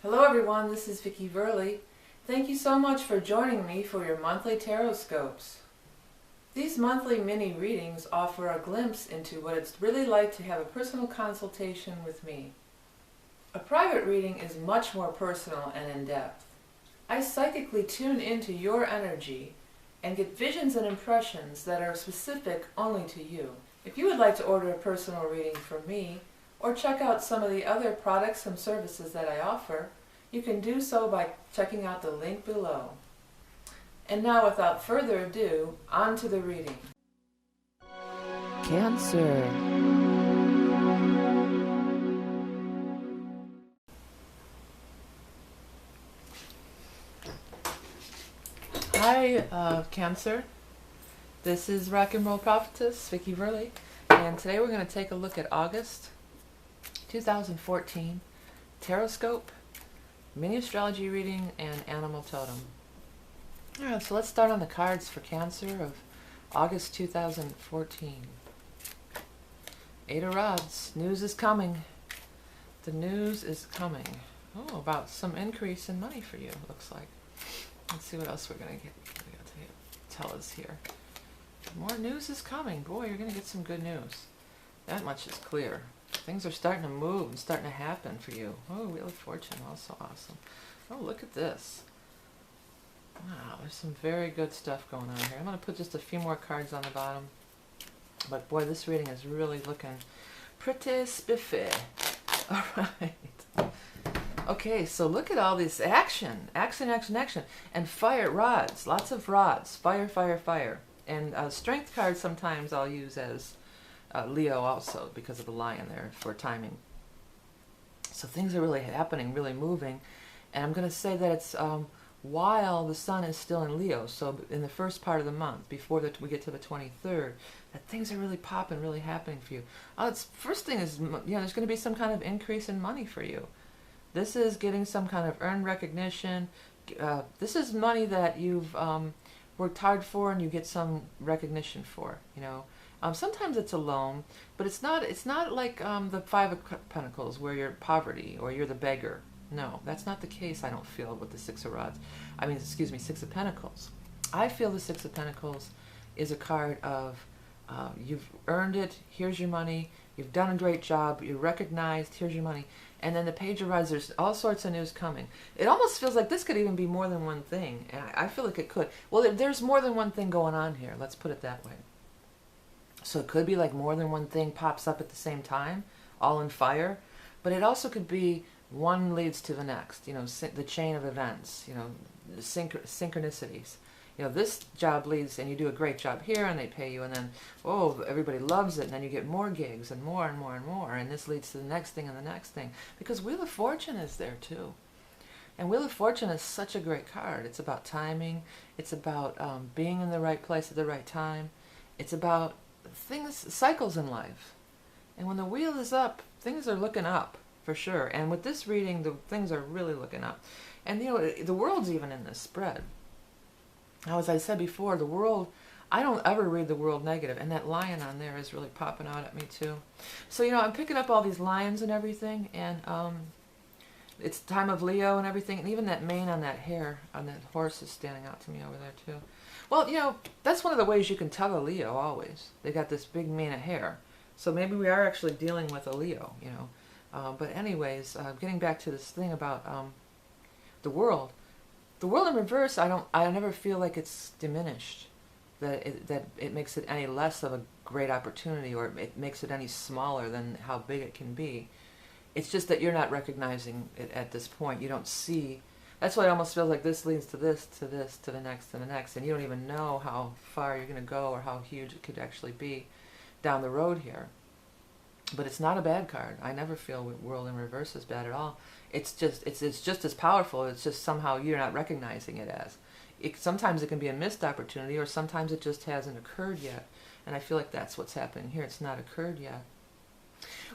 Hello everyone, this is Vicki Verley. Thank you so much for joining me for your monthly Tarotscopes. These monthly mini readings offer a glimpse into what it's really like to have a personal consultation with me. A private reading is much more personal and in-depth. I psychically tune into your energy and get visions and impressions that are specific only to you. If you would like to order a personal reading from me, or check out some of the other products and services that I offer, you can do so by checking out the link below. And now, without further ado, on to the reading. Cancer. Hi, Cancer. This is Rock and Roll Prophetess, Vicki Verley, and today we're going to take a look at August 2014 Tarotscope, mini astrology reading, and animal totem. Alright, so let's start on the cards for Cancer of August 2014. Eight of Rods. News is coming. The news is coming. Oh, about some increase in money for you, looks like. Let's see what else we're going to get. Tell us here. More news is coming. Boy, you're going to get some good news. That much is clear. Things are starting to move and starting to happen for you. Oh, Wheel of Fortune, also awesome. Oh, look at this. Wow, there's some very good stuff going on here. I'm going to put just a few more cards on the bottom. But boy, this reading is really looking pretty spiffy. All right. Okay, so look at all this action. Action, action, action. And fire, rods. Lots of rods. Fire, fire, fire. And strength cards sometimes I'll use as Leo also, because of the lion there for timing. So things are really happening, really moving. And I'm going to say that it's while the sun is still in Leo, so in the first part of the month, before we get to the 23rd, that things are really popping, really happening for you. First thing is, there's going to be some kind of increase in money for you. This is getting some kind of earned recognition. This is money that you've worked hard for and you get some recognition for, sometimes it's a loan, but it's not like the Five of Pentacles where you're poverty or you're the beggar. No, that's not the case, I don't feel, with the Six of Rods. Six of Pentacles. I feel the Six of Pentacles is a card of you've earned it, here's your money, you've done a great job, you're recognized, here's your money. And then the Page of Rods, there's all sorts of news coming. It almost feels like this could even be more than one thing, and I feel like it could. Well, there's more than one thing going on here, let's put it that way. So it could be like more than one thing pops up at the same time, all in fire. But it also could be one leads to the next, the chain of events, the synchronicities. This job leads, and you do a great job here, and they pay you, and then, oh, everybody loves it, and then you get more gigs, and more, and more, and more, and this leads to the next thing and the next thing. Because Wheel of Fortune is there, too. And Wheel of Fortune is such a great card. It's about timing. It's about being in the right place at the right time. It's about cycles in life. And when the wheel is up, things are looking up, for sure. And with this reading, the things are really looking up. And, the world's even in this spread. Now, as I said before, the world, I don't ever read the world negative, and that lion on there is really popping out at me too. So, I'm picking up all these lions and everything, and it's time of Leo and everything, and even that mane on that hare, on that horse is standing out to me over there too. Well, that's one of the ways you can tell a Leo always. They got this big mane of hair. So maybe we are actually dealing with a Leo, But anyways, getting back to this thing about the world. The world in reverse, I never feel like it's diminished, that it makes it any less of a great opportunity, or it makes it any smaller than how big it can be. It's just that you're not recognizing it at this point. You don't see. That's why it almost feels like this leads to this, to this, to the next, to the next, and you don't even know how far you're going to go or how huge it could actually be down the road here. But it's not a bad card. I never feel World in Reverse is bad at all. It's just as powerful. It's just somehow you're not recognizing it as. Sometimes it can be a missed opportunity, or sometimes it just hasn't occurred yet. And I feel like that's what's happening here. It's not occurred yet.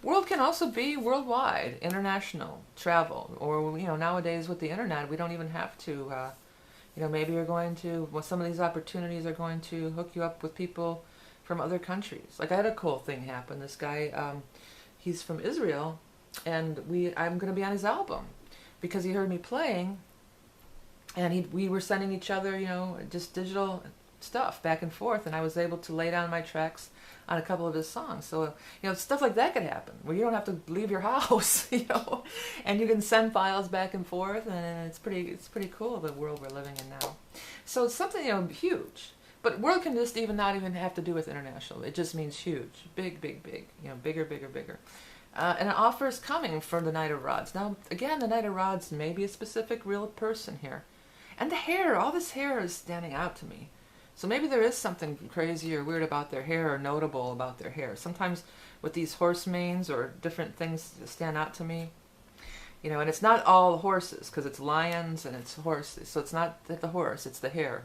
World can also be worldwide, international, travel, or nowadays with the internet, we don't even have to. Maybe you're going to. Well, some of these opportunities are going to hook you up with people from other countries. Like I had a cool thing happen. This guy, he's from Israel, and I'm going to be on his album. because he heard me playing, and we were sending each other, you know, just digital stuff back and forth, and I was able to lay down my tracks on a couple of his songs. So, you know, stuff like that could happen, where you don't have to leave your house, you know, and you can send files back and forth, and it's pretty cool, the world we're living in now. So it's something, you know, huge. But world can just not even have to do with international. It just means huge, big, big, big, you know, bigger, bigger, bigger. And an offer is coming for the Knight of Rods. Now, again, the Knight of Rods may be a specific real person here. And the hair, all this hair is standing out to me. So maybe there is something crazy or weird about their hair, or notable about their hair. Sometimes with these horse manes or different things that stand out to me, you know, and it's not all horses, because it's lions and it's horses. So it's not the horse, it's the hair.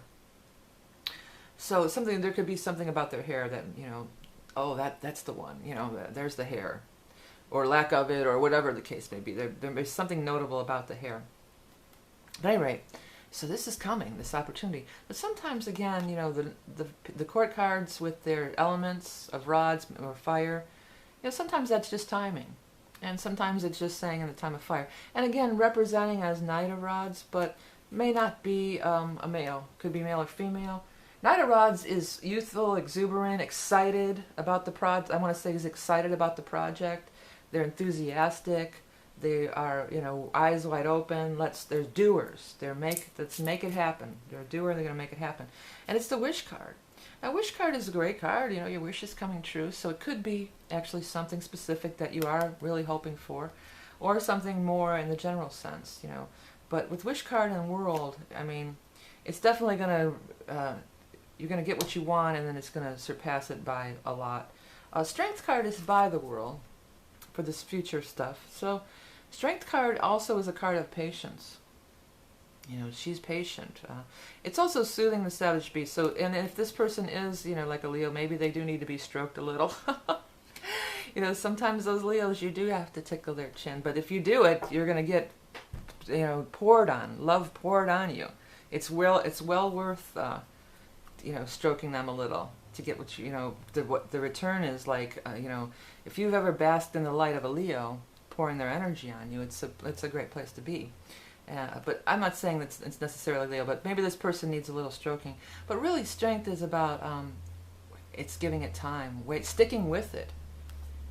So there could be something about their hair that, you know, oh, that's the one, you know, there's the hair, or lack of it, or whatever the case may be. There is something notable about the hair. But at any rate, so this is coming, this opportunity. But sometimes, again, you know, the court cards with their elements of rods or fire, you know, sometimes that's just timing. And sometimes it's just saying in the time of fire. And again, representing as Knight of Rods, but may not be a male. Could be male or female. Knight of Rods is youthful, exuberant, excited about the project. I want to say is excited about the project. They're enthusiastic. They are, you know, eyes wide open. They're doers. Let's make it happen. They're a doer. They're going to make it happen. And it's the wish card. Now, wish card is a great card. You know, your wish is coming true. So it could be actually something specific that you are really hoping for, or something more in the general sense, you know. But with wish card and world, I mean, it's definitely going to, you're going to get what you want, and then it's going to surpass it by a lot. Strength card is by the world for this future stuff. So Strength card also is a card of patience. You know, she's patient. It's also soothing the savage beast. So, and if this person is, you know, like a Leo, maybe they do need to be stroked a little. You know, sometimes those Leos, you do have to tickle their chin. But if you do it, you're going to get, you know, love poured on you. It's well worth, you know, stroking them a little to get what you know. What the return is like. You know, if you've ever basked in the light of a Leo, pouring their energy on you, it's a great place to be. But I'm not saying that it's necessarily Leo, but maybe this person needs a little stroking. But really, strength is about it's giving it time, sticking with it.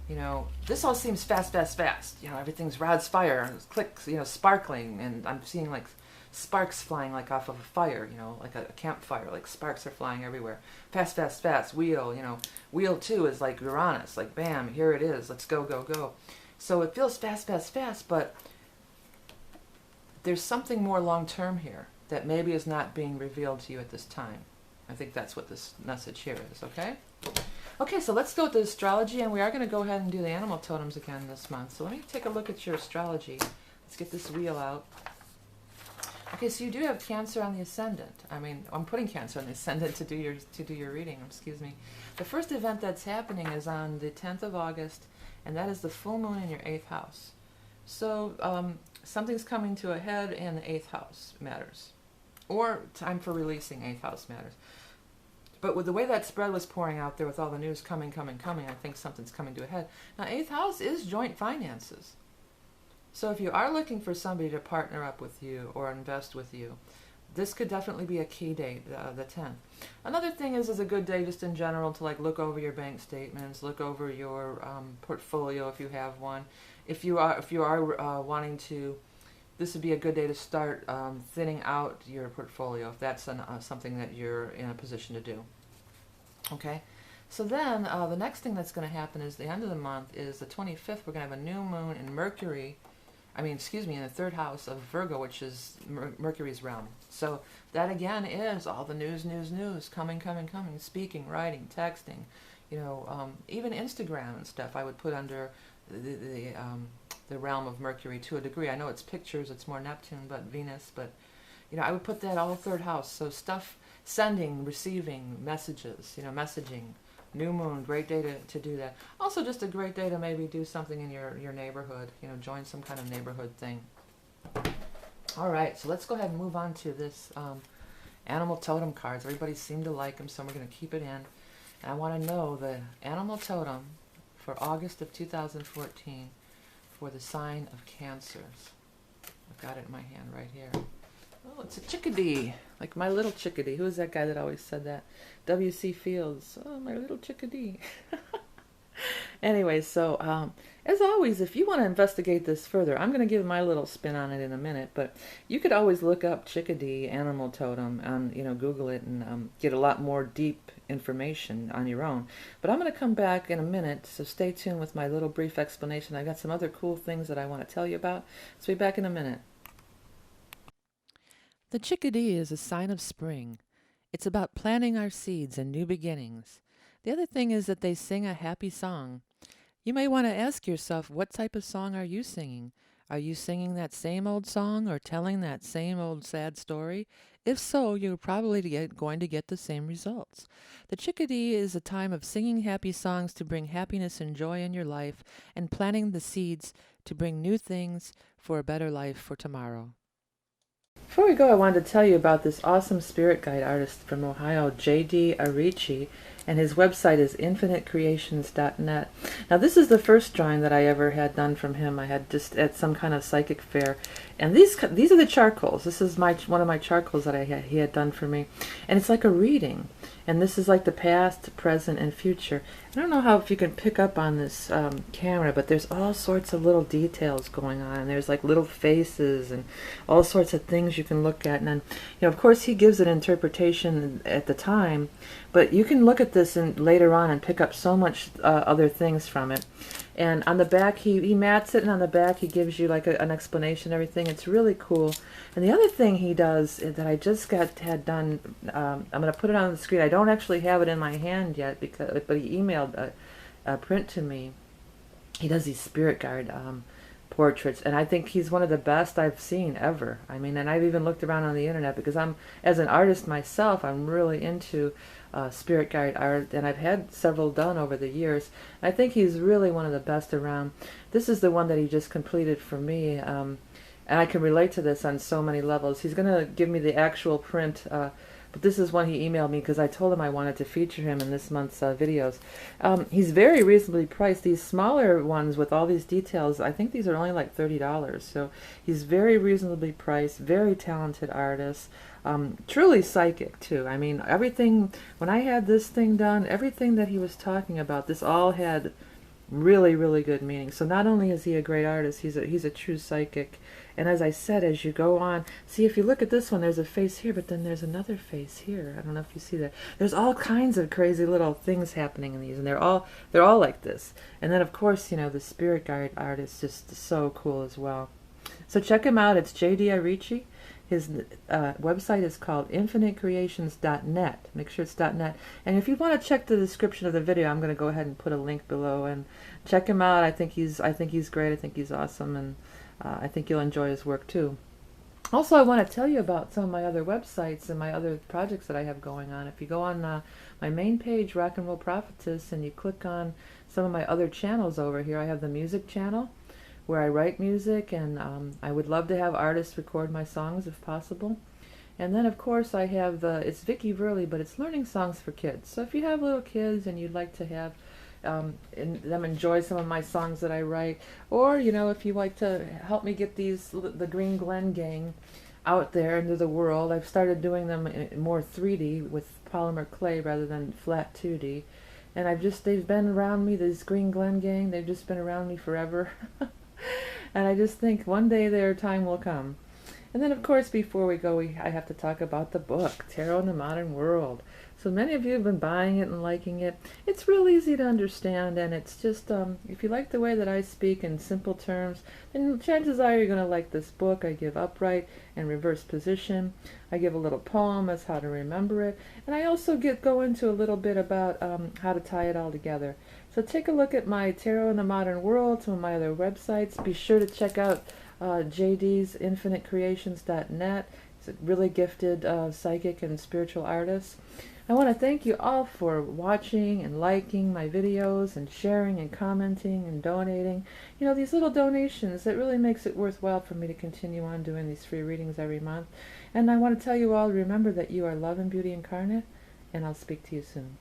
You know, this all seems fast, fast, fast. You know, everything's rods, fire, clicks, you know, sparkling, and I'm seeing like sparks flying like off of a fire, you know, like a campfire, like sparks are flying everywhere. Fast, fast, fast. Wheel, you know, wheel 2 is like Uranus, like bam, here it is. Let's go, go, go. So it feels fast, fast, fast, but there's something more long-term here that maybe is not being revealed to you at this time. I think that's what this message here is, okay? Okay, so let's go with the astrology, and we are going to go ahead and do the animal totems again this month. So let me take a look at your astrology. Let's get this wheel out. Okay, so you do have Cancer on the ascendant. I mean, I'm putting Cancer on the ascendant to do your reading, excuse me. The first event that's happening is on the 10th of August, and that is the full moon in your 8th house. So something's coming to a head, and the 8th house matters. Or time for releasing 8th house matters. But with the way that spread was pouring out there with all the news coming, I think something's coming to a head. Now, 8th house is joint finances. So if you are looking for somebody to partner up with you or invest with you, this could definitely be a key date, the 10th. Another thing is a good day just in general to like look over your bank statements, look over your portfolio if you have one. If you are wanting to, this would be a good day to start thinning out your portfolio if that's something that you're in a position to do. Okay, so then the next thing that's going to happen is the end of the month is the 25th. We're going to have a new moon in Mercury. In the 3rd house of Virgo, which is Mercury's realm. So that again is all the news, coming, speaking, writing, texting, you know, even Instagram and stuff I would put under the realm of Mercury to a degree. I know it's pictures, it's more Neptune, but Venus, but you know, I would put that all 3rd house. So stuff, sending, receiving, messages, you know, messaging. New moon, great day to do that. Also just a great day to maybe do something in your neighborhood, you know, join some kind of neighborhood thing. All right, so let's go ahead and move on to this animal totem cards. Everybody seemed to like them, so we're going to keep it in. And I want to know the animal totem for August of 2014 for the sign of Cancers. I've got it in my hand right here. Oh, it's a chickadee, like my little chickadee. Who is that guy that always said that? W.C. Fields. Oh, my little chickadee. Anyway, so as always, if you want to investigate this further, I'm going to give my little spin on it in a minute, but you could always look up chickadee animal totem on, Google it and get a lot more deep information on your own. But I'm going to come back in a minute, so stay tuned with my little brief explanation. I got some other cool things that I want to tell you about. So be back in a minute. The chickadee is a sign of spring. It's about planting our seeds and new beginnings. The other thing is that they sing a happy song. You may want to ask yourself, what type of song are you singing? Are you singing that same old song or telling that same old sad story? If so, you're probably going to get the same results. The chickadee is a time of singing happy songs to bring happiness and joy in your life and planting the seeds to bring new things for a better life for tomorrow. Before we go, I wanted to tell you about this awesome spirit guide artist from Ohio, J.D. Arichi, and his website is infinitecreations.net. Now, this is the first drawing that I ever had done from him. I had just at some kind of psychic fair, and these are the charcoals. This is one of my charcoals that he had done for me, and it's like a reading. And this is like the past, present, and future. I don't know if you can pick up on this camera, but there's all sorts of little details going on. And there's like little faces and all sorts of things you can look at. And then, of course, he gives an interpretation at the time, but you can look at this later on and pick up so much other things from it. And on the back, he mats it, and on the back he gives you like an explanation of everything. It's really cool. And the other thing he does that I just had done, I'm going to put it on the screen. I don't actually have it in my hand yet, but he emailed a print to me. He does these spirit guide portraits, and I think he's one of the best I've seen ever. I mean, and I've even looked around on the internet because as an artist myself, I'm really into spirit guide art, and I've had several done over the years. I think he's really one of the best around. This is the one that he just completed for me, and I can relate to this on so many levels. He's going to give me the actual print, but this is one he emailed me because I told him I wanted to feature him in this month's videos. He's very reasonably priced. These smaller ones with all these details, I think these are only like $30. So he's very reasonably priced, very talented artist. Truly psychic too. I mean, everything, when I had this thing done, everything that he was talking about, this all had really, really good meaning. So not only is he a great artist, he's a true psychic. And as I said, as you go on, see, if you look at this one, there's a face here, but then there's another face here. I don't know if you see that. There's all kinds of crazy little things happening in these, and they're all like this. And then of course, the spirit guide art is just so cool as well. So check him out. It's J.D. Arichi. His website is called infinitecreations.net. Make sure it's .net. And if you want to check the description of the video, I'm going to go ahead and put a link below and check him out. I think he's great. I think he's awesome, and I think you'll enjoy his work too. Also, I want to tell you about some of my other websites and my other projects that I have going on. If you go on my main page, Rock and Roll Prophetess, and you click on some of my other channels over here, I have the music channel, where I write music, and I would love to have artists record my songs if possible. And then of course I have it's Vicky Verley, but it's learning songs for kids. So if you have little kids and you'd like to have them enjoy some of my songs that I write, or if you like to help me get the Green Glen Gang out there into the world, I've started doing them in more 3D with polymer clay rather than flat 2D. And they've been around me, this Green Glen Gang, they've just been around me forever. And I just think one day their time will come. And then of course, before we go, I have to talk about the book, Tarot in the Modern World. So many of you have been buying it and liking it. It's real easy to understand, and it's just, if you like the way that I speak in simple terms, then chances are you're going to like this book. I give upright and reverse position. I give a little poem as how to remember it. And I also go into a little bit about how to tie it all together. So take a look at my Tarot in the Modern World, some of my other websites. Be sure to check out JD's infinitecreations.net. He's a really gifted psychic and spiritual artist. I want to thank you all for watching and liking my videos and sharing and commenting and donating. These little donations, that really makes it worthwhile for me to continue on doing these free readings every month. And I want to tell you all, remember that you are love and beauty incarnate, and I'll speak to you soon.